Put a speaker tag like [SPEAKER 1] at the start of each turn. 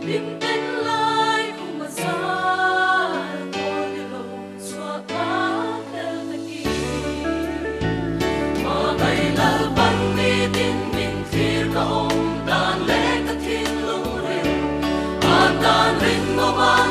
[SPEAKER 1] Lim tên lai cùng mà xa cô đi lộ xóa cá theo ta kỳ mà ngày là ban mi tin mình thiệt cả ông đàn lẽ ta thiên lung rèn đàn rèn mà